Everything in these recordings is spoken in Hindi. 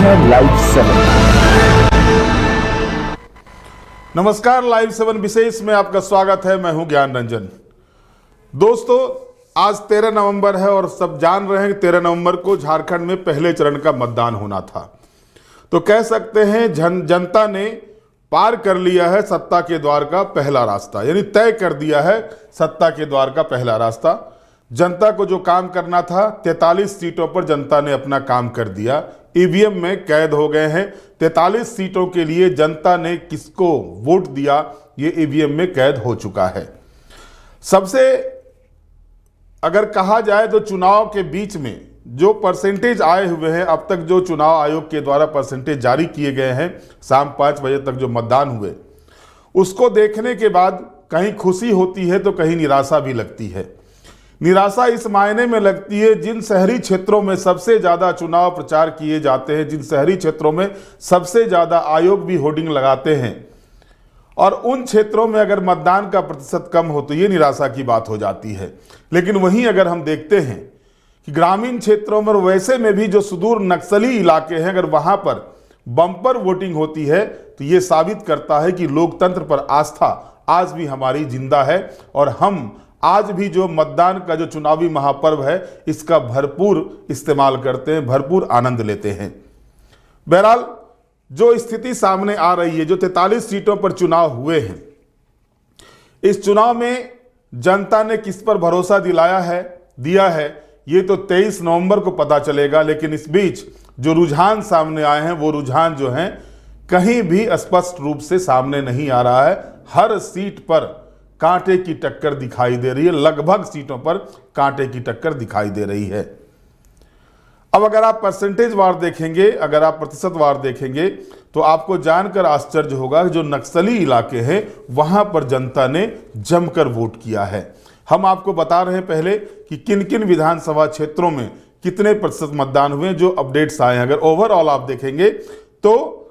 हैं लाइव 7। नमस्कार, लाइव 7 विशेष में आपका स्वागत है। मैं हूं ज्ञान रंजन। दोस्तों, आज 13 नवंबर है और सब जान रहे हैं कि 13 नवंबर को झारखंड में पहले चरण का मतदान होना था। तो कह सकते हैं जनता ने पार कर लिया है सत्ता के द्वार का पहला रास्ता, यानी तय कर दिया है सत्ता के द्वार का पहला रास्ता। जनता को जो काम करना था 43 सीटों पर जनता ने अपना काम कर दिया। ईवीएम में कैद हो गए हैं। 43 सीटों के लिए जनता ने किसको वोट दिया ये ईवीएम में कैद हो चुका है। सबसे अगर कहा जाए तो चुनाव के बीच में जो परसेंटेज आए हुए हैं, अब तक जो चुनाव आयोग के द्वारा परसेंटेज जारी किए गए हैं, शाम 5 बजे तक जो मतदान हुए, उसको देखने के बाद कहीं खुशी होती है तो कहीं निराशा भी लगती है। निराशा इस मायने में लगती है, जिन शहरी क्षेत्रों में सबसे ज़्यादा चुनाव प्रचार किए जाते हैं, जिन शहरी क्षेत्रों में सबसे ज़्यादा आयोग भी होर्डिंग लगाते हैं, और उन क्षेत्रों में अगर मतदान का प्रतिशत कम हो तो ये निराशा की बात हो जाती है। लेकिन वहीं अगर हम देखते हैं कि ग्रामीण क्षेत्रों में, वैसे में भी जो सुदूर नक्सली इलाके हैं, अगर वहाँ पर बम्पर वोटिंग होती है तो ये साबित करता है कि लोकतंत्र पर आस्था आज भी हमारी जिंदा है और हम आज भी जो मतदान का जो चुनावी महापर्व है इसका भरपूर इस्तेमाल करते हैं, भरपूर आनंद लेते हैं। बहरहाल जो स्थिति सामने आ रही है, जो 43 सीटों पर चुनाव हुए हैं, इस चुनाव में जनता ने किस पर भरोसा दिया है ये तो 23 नवंबर को पता चलेगा। लेकिन इस बीच जो रुझान सामने आए हैं वो रुझान जो हैं कहीं भी स्पष्ट रूप से सामने नहीं आ रहा है। हर सीट पर कांटे की टक्कर दिखाई दे रही है, लगभग सीटों पर कांटे की टक्कर दिखाई दे रही है। अब अगर आप परसेंटेज वार देखेंगे, अगर आप प्रतिशत वार देखेंगे तो आपको जानकर आश्चर्य होगा कि जो नक्सली इलाके हैं वहां पर जनता ने जमकर वोट किया है। हम आपको बता रहे हैं पहले कि किन किन विधानसभा क्षेत्रों में कितने प्रतिशत मतदान हुए, जो अपडेट्स आए हैं। अगर ओवरऑल आप देखेंगे तो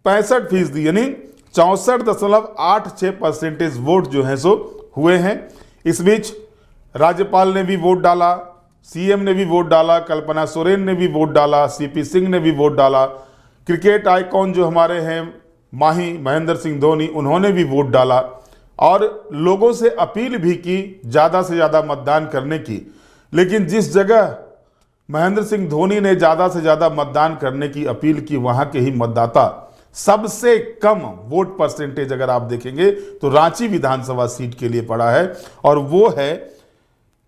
65% यानी 64.86% वोट जो है सो हुए हैं। इस बीच राज्यपाल ने भी वोट डाला, सीएम ने भी वोट डाला, कल्पना सोरेन ने भी वोट डाला, सीपी सिंह ने भी वोट डाला, क्रिकेट आइकॉन जो हमारे हैं माही महेंद्र सिंह धोनी, उन्होंने भी वोट डाला और लोगों से अपील भी की ज़्यादा से ज़्यादा मतदान करने की। लेकिन जिस जगह महेंद्र सिंह धोनी ने ज़्यादा से ज़्यादा मतदान करने की अपील की, वहाँ के ही मतदाता सबसे कम वोट परसेंटेज अगर आप देखेंगे तो रांची विधानसभा सीट के लिए पड़ा है और वो है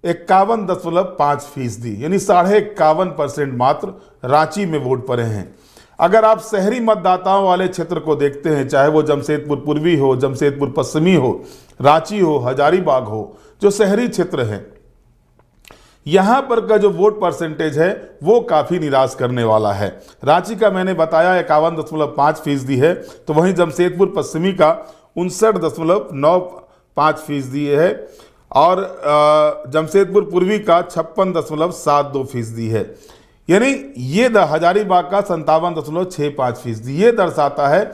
51.5%, यानी 51.5% मात्र रांची में वोट पड़े हैं। अगर आप शहरी मतदाताओं वाले क्षेत्र को देखते हैं, चाहे वो जमशेदपुर पूर्वी हो, जमशेदपुर पश्चिमी हो, रांची हो, हजारीबाग हो, जो शहरी क्षेत्र हैं, यहाँ पर का जो वोट परसेंटेज है वो काफ़ी निराश करने वाला है। रांची का मैंने बताया 51.5% है, तो वहीं जमशेदपुर पश्चिमी का 59.95% है और जमशेदपुर पूर्वी का 56.72% है। यानी ये हजारीबाग का 57.65%। ये दर्शाता है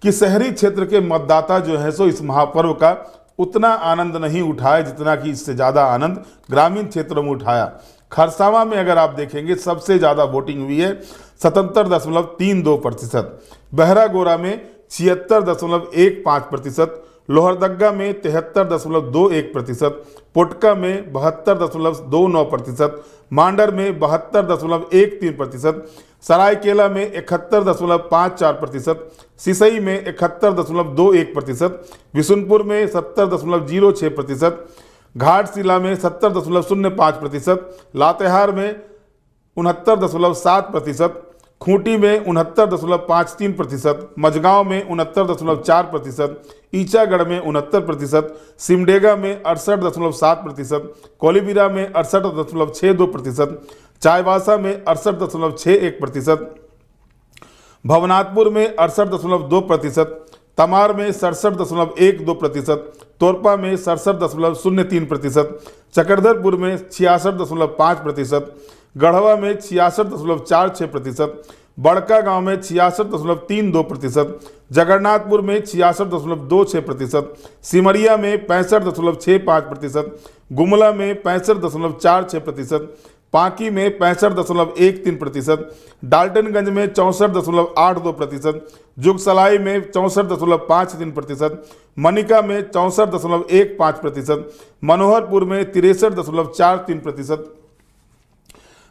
कि शहरी क्षेत्र के मतदाता जो है सो इस महापर्व का उतना आनंद नहीं उठाए जितना कि इससे ज़्यादा आनंद ग्रामीण क्षेत्रों में उठाया। खरसावां में अगर आप देखेंगे सबसे ज़्यादा वोटिंग हुई है 77.32%, बहरागोरा में 76.15%, लोहरदग्गा में 73.21%, पोटका में 72.29%, मांडर में 72.13%, सरायकेला में 71.54%, सिसई में 71.21%, बिशुनपुर में 70.06%, घाटशिला में 70.05%, लातेहार में 69.7%, खूंटी में 69.53%, मझगांव में 69.4%, ईचागढ़ में 69%, सिमडेगा में 68.7%, कोलीबिरा में 68.62%, चाईबासा में 68.61%, भवनाथपुर में 68.2%, तमार में 67.12%, तोरपा में 67.03%, चक्रधरपुर में 66.5%, गढ़वा में 66.46%, बड़का गांव में 66.32%, जगन्नाथपुर में 66.26%, सिमरिया में 65.65%, गुमला में 65.46%, पांकी में 65.13%, डाल्टनगंज में 64.82%, जुगसलाई में 64.53%, मनिका में 64.15%, मनोहरपुर में 63.43%,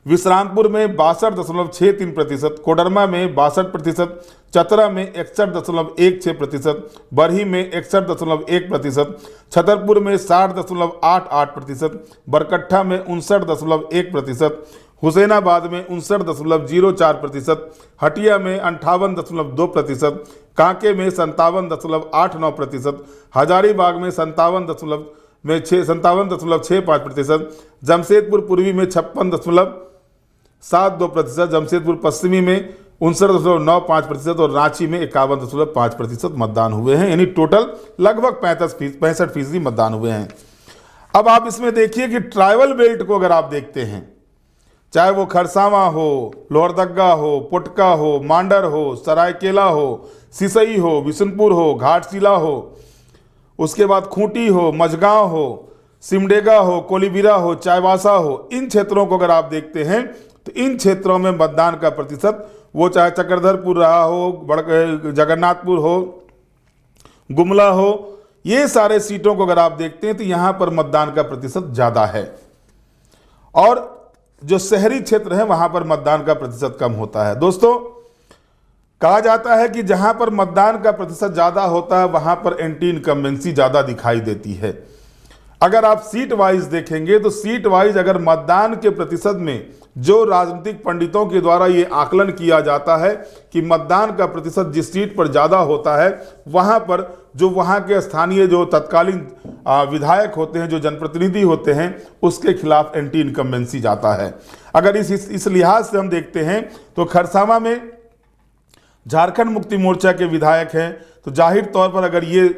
विश्रामपुर में 62.63%, कोडरमा में 62%, चतरा में 61.16%, बरही में 61.1%, छतरपुर में 60.88%, बरकट्ठा में 59.1%, हुसैनाबाद में 59.04%, हटिया में 58.2%, कांके में 57.89%, हजारीबाग में 57.65%, जमशेदपुर पूर्वी में 56.72%, जमशेदपुर पश्चिमी में 59.95% और रांची में 51.5% मतदान हुए हैं। यानी टोटल लगभग 65% मतदान हुए हैं। अब आप इसमें देखिए कि ट्राइबल बेल्ट को अगर आप देखते हैं, चाहे वो खरसावां हो, लोहरदग्गा हो, पुटका हो, मांडर हो, सरायकेला हो, सिसई हो, बिशुनपुर हो, घाटशिला हो, उसके बाद खूंटी हो, मझगांव हो, सिमडेगा हो, कोलीबिरा हो, चाईबासा हो, इन क्षेत्रों को अगर आप देखते हैं तो इन क्षेत्रों में मतदान का प्रतिशत, वो चाहे चक्रधरपुर रहा हो, जगन्नाथपुर हो, गुमला हो, ये सारे सीटों को अगर आप देखते हैं तो यहाँ पर मतदान का प्रतिशत ज़्यादा है। और जो शहरी क्षेत्र है वहाँ पर मतदान का प्रतिशत कम होता है। दोस्तों, कहा जाता है कि जहाँ पर मतदान का प्रतिशत ज़्यादा होता है वहाँ पर एंटी इनकम्बेंसी ज़्यादा दिखाई देती है। अगर आप सीट वाइज देखेंगे तो सीट वाइज अगर मतदान के प्रतिशत में जो राजनीतिक पंडितों के द्वारा ये आकलन किया जाता है कि मतदान का प्रतिशत जिस सीट पर ज़्यादा होता है वहाँ पर जो वहाँ के स्थानीय जो तत्कालीन विधायक होते हैं, जो जनप्रतिनिधि होते हैं, उसके खिलाफ एंटी इनकम्बेंसी जाता है। अगर इस लिहाज से हम देखते हैं तो खरसावां में झारखंड मुक्ति मोर्चा के विधायक हैं, तो जाहिर तौर पर अगर ये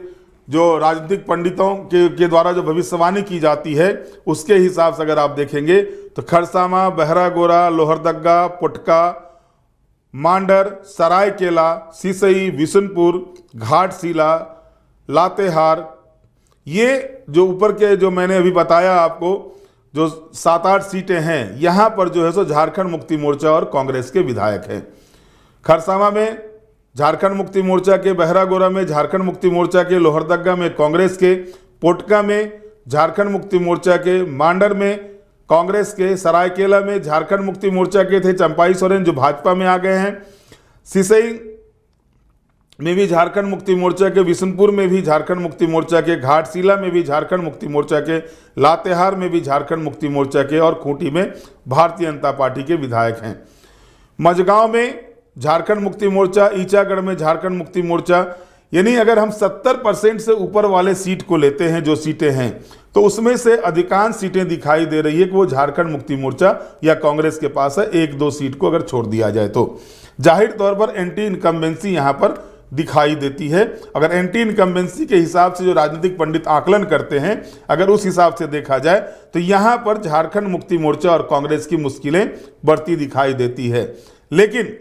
जो राजनीतिक पंडितों के द्वारा जो भविष्यवाणी की जाती है उसके हिसाब से अगर आप देखेंगे तो खरसावां, बहरागोरा, लोहरदग्गा, पुटका, मांडर, सरायकेला, सिसई, बिशुनपुर, घाटशिला, लातेहार, ये जो ऊपर के जो मैंने अभी बताया आपको जो 7-8 सीटें हैं, यहाँ पर जो है सो झारखंड मुक्ति मोर्चा और कांग्रेस के विधायक हैं। खरसावां में झारखंड मुक्ति मोर्चा के, बहरागोरा में झारखंड मुक्ति मोर्चा के, लोहरदग्गा में कांग्रेस के, पोटका में झारखंड मुक्ति मोर्चा के, मांडर में कांग्रेस के, सरायकेला में झारखंड मुक्ति मोर्चा के थे चंपाई सोरेन जो भाजपा में आ गए हैं, सिसई में भी झारखंड मुक्ति मोर्चा के, बिशुनपुर में भी झारखंड मुक्ति मोर्चा के, घाटशिला में भी झारखंड मुक्ति मोर्चा के, लातेहार में भी झारखंड मुक्ति मोर्चा के और खूंटी में भारतीय जनता पार्टी के विधायक हैं। मझगांव में झारखंड मुक्ति मोर्चा, ईचागढ़ में झारखंड मुक्ति मोर्चा। यानी अगर हम 70% से ऊपर वाले सीट को लेते हैं, जो सीटें हैं, तो उसमें से अधिकांश सीटें दिखाई दे रही है कि वो झारखंड मुक्ति मोर्चा या कांग्रेस के पास है। 1-2 सीट को अगर छोड़ दिया जाए तो जाहिर तौर पर एंटी इनकम्बेंसी यहाँ पर दिखाई देती है। अगर एंटी इनकम्बेंसी के हिसाब से जो राजनीतिक पंडित आकलन करते हैं, अगर उस हिसाब से देखा जाए तो यहाँ पर झारखंड मुक्ति मोर्चा और कांग्रेस की मुश्किलें बढ़ती दिखाई देती है। लेकिन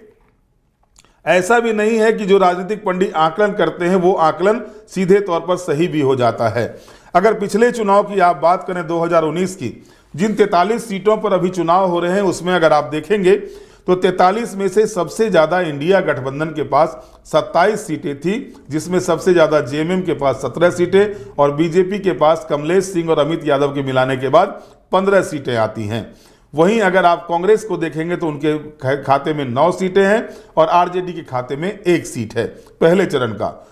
ऐसा भी नहीं है कि जो राजनीतिक पंडित आकलन करते हैं वो आकलन सीधे तौर पर सही भी हो जाता है। अगर पिछले चुनाव की आप बात करें 2019 की, जिन 43 सीटों पर अभी चुनाव हो रहे हैं उसमें अगर आप देखेंगे तो 43 में से सबसे ज़्यादा इंडिया गठबंधन के पास 27 सीटें थी, जिसमें सबसे ज़्यादा जेएमएम के पास 17 सीटें और बीजेपी के पास कमलेश सिंह और अमित यादव के मिलाने के बाद 15 सीटें आती हैं। वहीं अगर आप कांग्रेस को देखेंगे तो उनके खाते में 9 सीटें हैं और आरजेडी के खाते में 1 सीट है पहले चरण का।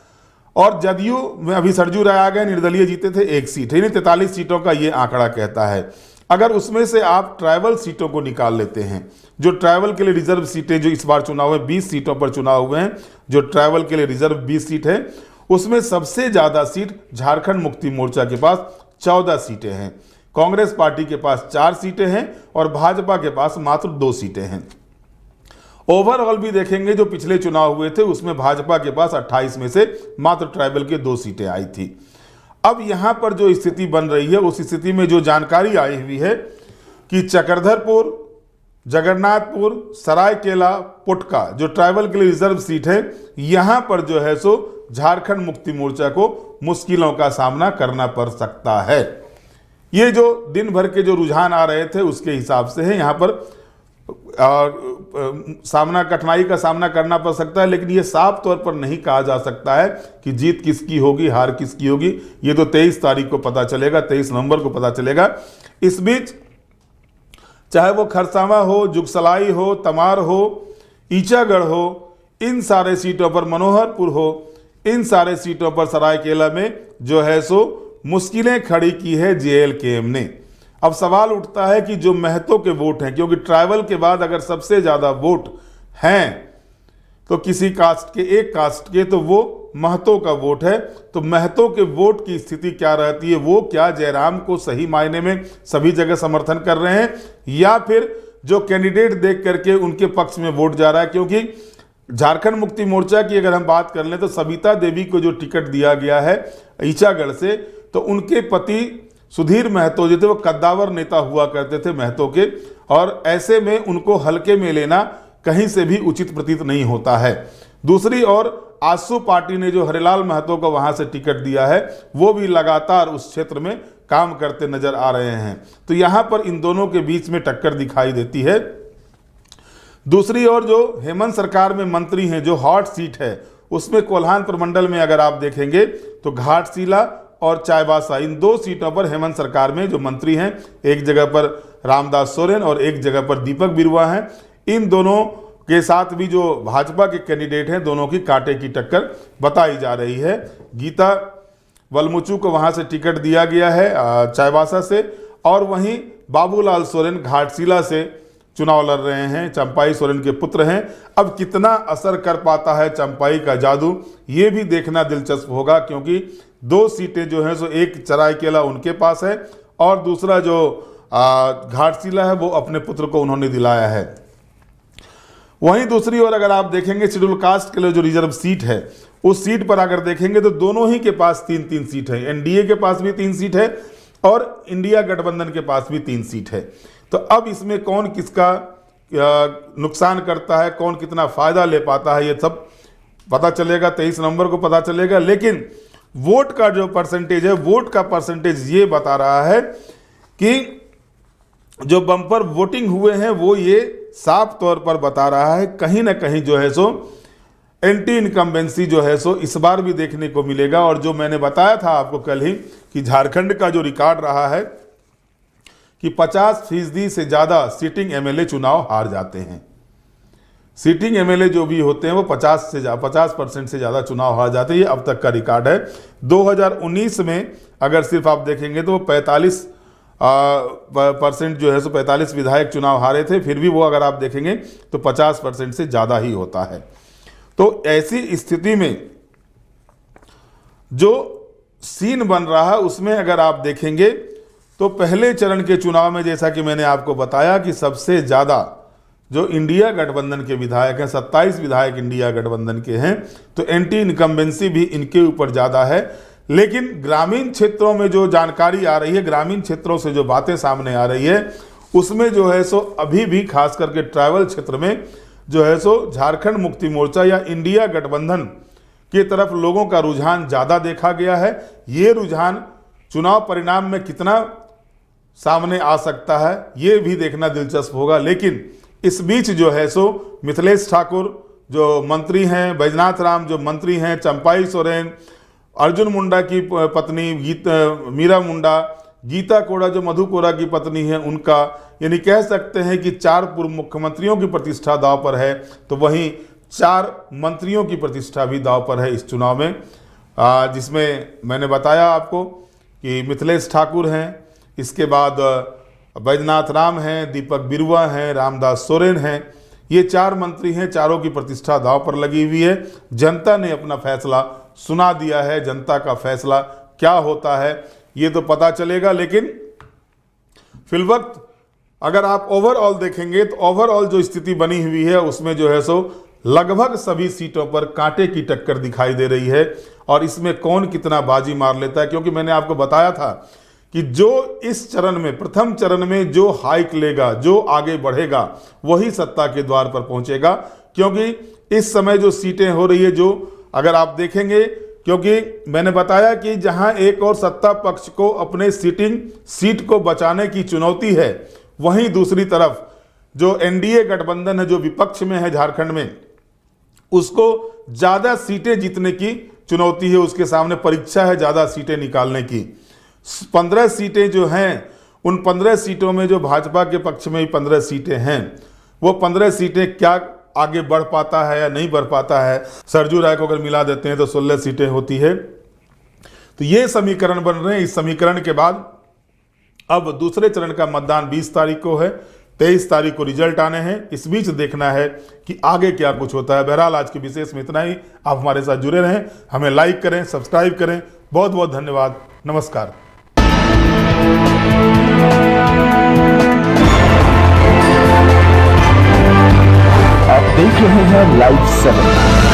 और जदयू में अभी सरजू राय आ गए, निर्दलीय जीते थे 1 सीट है। यानी 43 सीटों का ये आंकड़ा कहता है। अगर उसमें से आप ट्राइबल सीटों को निकाल लेते हैं, जो ट्राइबल के लिए रिजर्व सीटें जो इस बार चुनाव में 20 सीटों पर चुनाव हुए हैं, जो ट्राइबल के लिए रिजर्व 20 सीट है, उसमें सबसे ज़्यादा सीट झारखंड मुक्ति मोर्चा के पास 14 सीटें हैं, कांग्रेस पार्टी के पास 4 सीटें हैं और भाजपा के पास मात्र 2 सीटें हैं। ओवरऑल भी देखेंगे जो पिछले चुनाव हुए थे उसमें भाजपा के पास 28 में से मात्र ट्राइबल के 2 सीटें आई थी। अब यहां पर जो स्थिति बन रही है उस स्थिति में जो जानकारी आई हुई है कि चक्रधरपुर, जगन्नाथपुर, सरायकेला, पुटका जो ट्राइबल के लिए रिजर्व सीट है, यहां पर जो है सो झारखंड मुक्ति मोर्चा को मुश्किलों का सामना करना पड़ सकता है। ये जो दिन भर के जो रुझान आ रहे थे उसके हिसाब से है। यहाँ पर कठिनाई का सामना करना पड़ सकता है, लेकिन ये साफ तौर पर नहीं कहा जा सकता है कि जीत किसकी होगी, हार किसकी होगी। ये तो 23 तारीख को पता चलेगा, 23 नवंबर को पता चलेगा। इस बीच चाहे वो खरसावां हो, जुगसलाई हो, तमार हो, ईचागढ़ हो, इन सारे सीटों पर, मनोहरपुर हो, इन सारे सीटों पर सरायकेला में जो है सो मुश्किलें खड़ी की है जेएलकेएम ने। अब सवाल उठता है कि जो महतो के वोट हैं, क्योंकि ट्राइबल के बाद अगर सबसे ज़्यादा वोट हैं तो किसी कास्ट के, एक कास्ट के, तो वो महतो का वोट है। तो महतो के वोट की स्थिति क्या रहती है? वो क्या जयराम को सही मायने में सभी जगह समर्थन कर रहे हैं, या फिर जो कैंडिडेट देख करके उनके पक्ष में वोट जा रहा है? क्योंकि झारखंड मुक्ति मोर्चा की अगर हम बात कर लें तो सविता देवी को जो टिकट दिया गया है ईचागढ़ से, तो उनके पति सुधीर महतो जो थे वो कद्दावर नेता हुआ करते थे महतो के, और ऐसे में उनको हल्के में लेना कहीं से भी उचित प्रतीत नहीं होता है। दूसरी ओर आसू पार्टी ने जो हरिलाल महतो को वहां से टिकट दिया है, वो भी लगातार उस क्षेत्र में काम करते नजर आ रहे हैं। तो यहां पर इन दोनों के बीच में टक्कर दिखाई देती है। दूसरी ओर जो हेमंत सरकार में मंत्री हैं, जो हॉट सीट है, उसमें कोल्हान प्रमंडल में अगर आप देखेंगे तो घाटशिला और चाईबासा, इन 2 सीटों पर हेमंत सरकार में जो मंत्री हैं, एक जगह पर रामदास सोरेन और एक जगह पर दीपक बिरुवा हैं। इन दोनों के साथ भी जो भाजपा के कैंडिडेट हैं, दोनों की कांटे की टक्कर बताई जा रही है। गीता वलमुचू को वहां से टिकट दिया गया है चाईबासा से, और वहीं बाबूलाल सोरेन घाटशिला से चुनाव लड़ रहे हैं, चंपाई सोरेन के पुत्र हैं। अब कितना असर कर पाता है चंपाई का जादू, ये भी देखना दिलचस्प होगा, क्योंकि 2 सीटें जो हैं सो एक सरायकेला उनके पास है और दूसरा जो घाटशिला है वो अपने पुत्र को उन्होंने दिलाया है। वहीं दूसरी ओर अगर आप देखेंगे शेड्यूल कास्ट के लिए जो रिजर्व सीट है, उस सीट पर अगर देखेंगे तो दोनों ही के पास 3-3 सीट है। एनडीए के पास भी 3 सीट है और इंडिया गठबंधन के पास भी 3 सीट है। तो अब इसमें कौन किसका नुकसान करता है, कौन कितना फायदा ले पाता है, ये सब पता चलेगा, 23 नवंबर को पता चलेगा। लेकिन वोट का जो परसेंटेज है, वोट का परसेंटेज ये बता रहा है कि जो बम्पर वोटिंग हुए हैं वो ये साफ तौर पर बता रहा है कहीं ना कहीं जो है सो एंटी इनकम्बेंसी जो है सो इस बार भी देखने को मिलेगा। और जो मैंने बताया था आपको कल ही कि झारखंड का जो रिकॉर्ड रहा है कि 50% से ज़्यादा सिटिंग एमएलए चुनाव हार जाते हैं। सिटिंग एमएलए जो भी होते हैं वो 50% से ज़्यादा चुनाव हार जाते हैं, ये अब तक का रिकॉर्ड है। 2019 में अगर सिर्फ आप देखेंगे तो 45% जो है सो 45 विधायक चुनाव हारे थे, फिर भी वो अगर आप देखेंगे तो 50% से ज़्यादा ही होता है। तो ऐसी स्थिति में जो सीन बन रहा है उसमें अगर आप देखेंगे तो पहले चरण के चुनाव में जैसा कि मैंने आपको बताया कि सबसे ज़्यादा जो इंडिया गठबंधन के विधायक हैं, 27 विधायक इंडिया गठबंधन के हैं, तो एंटी इनकम्बेंसी भी इनके ऊपर ज़्यादा है। लेकिन ग्रामीण क्षेत्रों में जो जानकारी आ रही है, ग्रामीण क्षेत्रों से जो बातें सामने आ रही है, उसमें जो है सो अभी भी खास करके ट्राइबल क्षेत्र में जो है सो झारखंड मुक्ति मोर्चा या इंडिया गठबंधन की तरफ लोगों का रुझान ज़्यादा देखा गया है। ये रुझान चुनाव परिणाम में कितना सामने आ सकता है ये भी देखना दिलचस्प होगा। लेकिन इस बीच जो है सो मिथिलेश ठाकुर जो मंत्री हैं, बैजनाथ राम जो मंत्री हैं, चंपाई सोरेन, अर्जुन मुंडा की पत्नी मीरा मुंडा, गीता कोड़ा जो मधु कोड़ा की पत्नी है उनका, यानी कह सकते हैं कि 4 पूर्व मुख्यमंत्रियों की प्रतिष्ठा दांव पर है, तो वहीं 4 मंत्रियों की प्रतिष्ठा भी दांव पर है इस चुनाव में, जिसमें मैंने बताया आपको कि मिथिलेश ठाकुर हैं, इसके बाद बैजनाथ राम हैं, दीपक बिरुवा हैं, रामदास सोरेन हैं। ये 4 मंत्री हैं, चारों की प्रतिष्ठा दांव पर लगी हुई है। जनता ने अपना फैसला सुना दिया है, जनता का फैसला क्या होता है ये तो पता चलेगा। लेकिन फिलवक्त अगर आप ओवरऑल देखेंगे तो ओवरऑल जो स्थिति बनी हुई है उसमें जो है सो लगभग सभी सीटों पर कांटे की टक्कर दिखाई दे रही है। और इसमें कौन कितना बाजी मार लेता है, क्योंकि मैंने आपको बताया था कि जो इस चरण में, प्रथम चरण में जो हाइक लेगा, जो आगे बढ़ेगा, वही सत्ता के द्वार पर पहुंचेगा। क्योंकि इस समय जो सीटें हो रही है, जो अगर आप देखेंगे क्योंकि मैंने बताया कि जहां एक और सत्ता पक्ष को अपने सिटिंग सीट को बचाने की चुनौती है, वहीं दूसरी तरफ जो एनडीए गठबंधन है, जो विपक्ष में है झारखंड में, उसको ज्यादा सीटें जीतने की चुनौती है, उसके सामने परीक्षा है ज्यादा सीटें निकालने की। 15 सीटें जो हैं, उन 15 सीटों में जो भाजपा के पक्ष में ही 15 सीटें हैं, वो 15 सीटें क्या आगे बढ़ पाता है या नहीं बढ़ पाता है। सरजू राय को अगर मिला देते हैं तो 16 सीटें होती है। तो ये समीकरण बन रहे हैं। इस समीकरण के बाद अब दूसरे चरण का मतदान 20 तारीख को है, 23 तारीख को रिजल्ट आने हैं। इस बीच देखना है कि आगे क्या कुछ होता है। बहरहाल आज के विशेष में इतना ही। आप हमारे साथ जुड़े रहें, हमें लाइक करें, सब्सक्राइब करें। बहुत बहुत धन्यवाद। नमस्कार। आप देख रहे हैं लाइव 7।